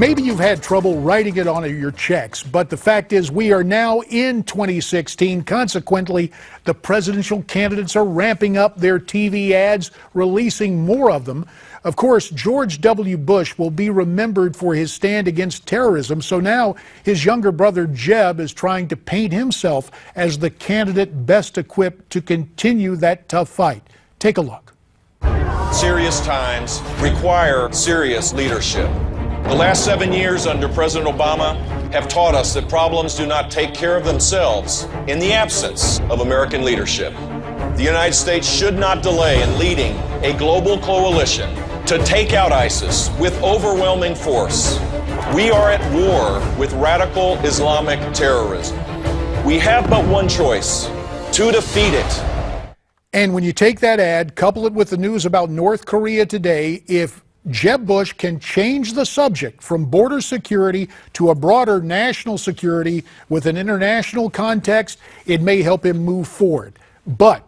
Maybe you've had trouble writing it on your checks, but the fact is we are now in 2016. Consequently, the presidential candidates are ramping up their TV ads, releasing more of them. Of course, George W. Bush will be remembered for his stand against terrorism, so now his younger brother Jeb is trying to paint himself as the candidate best equipped to continue that tough fight. Take a look. Serious times require serious leadership. The last 7 years under President Obama have taught us that problems do not take care of themselves in the absence of American leadership. The United States should not delay in leading a global coalition to take out ISIS with overwhelming force. We are at war with radical Islamic terrorism. We have but one choice: to defeat it. And when you take that ad, couple it with the news about North Korea today, if Jeb Bush can change the subject from border security to a broader national security with an international context, it may help him move forward. But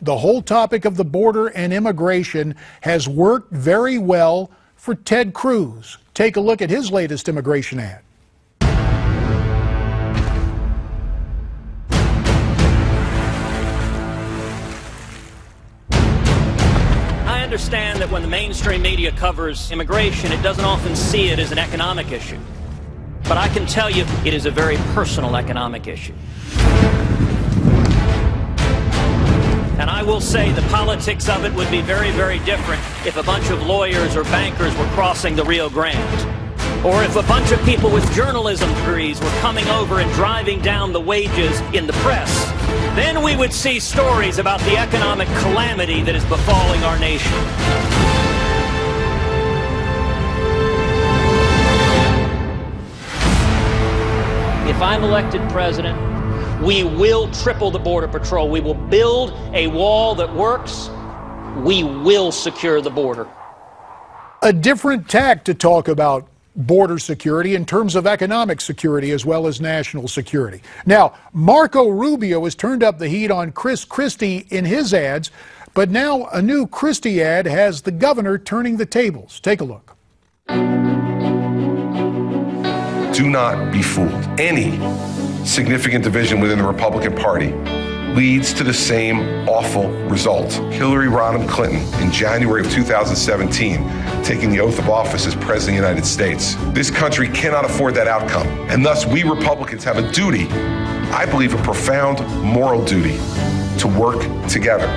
the whole topic of the border and immigration has worked very well for Ted Cruz. Take a look at his latest immigration ad. I understand that when the mainstream media covers immigration, it doesn't often see it as an economic issue. But I can tell you it is a very personal economic issue. And I will say the politics of it would be very, very different if a bunch of lawyers or bankers were crossing the Rio Grande. Or if a bunch of people with journalism degrees were coming over and driving down the wages in the press. Then we would see stories about the economic calamity that is befalling our nation. If I'm elected president, we will triple the Border Patrol. We will build a wall that works. We will secure the border. A different tack to talk about border security in terms of economic security as well as national security. Now, Marco Rubio has turned up the heat on Chris Christie in his ads, but now a new Christie ad has the governor turning the tables. Take a look. Do not be fooled. Any significant division within the Republican Party leads to the same awful result. Hillary Rodham Clinton, in January of 2017, taking the oath of office as President of the United States. This country cannot afford that outcome, and thus we Republicans have a duty, I believe a profound moral duty, to work together.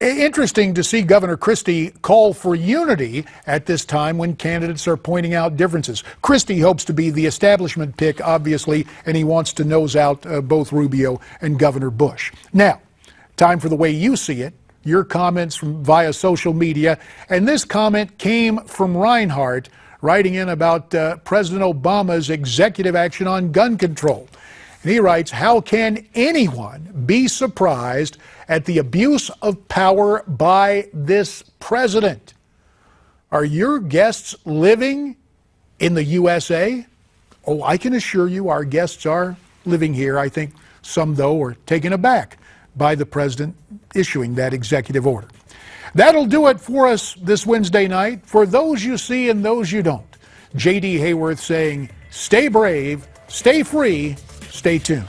Interesting to see Governor Christie call for unity at this time when candidates are pointing out differences. Christie hopes to be the establishment pick, obviously, and he wants to nose out both Rubio and Governor Bush. Now, time for the way you see it, your comments via social media. And this comment came from Reinhardt, writing in about President Obama's executive action on gun control. And he writes, how can anyone be surprised at the abuse of power by this president? Are your guests living in the USA? Oh, I can assure you our guests are living here. I think some, though, are taken aback by the president issuing that executive order. That'll do it for us this Wednesday night. For those you see and those you don't, J.D. Hayworth saying, stay brave, stay free, stay tuned.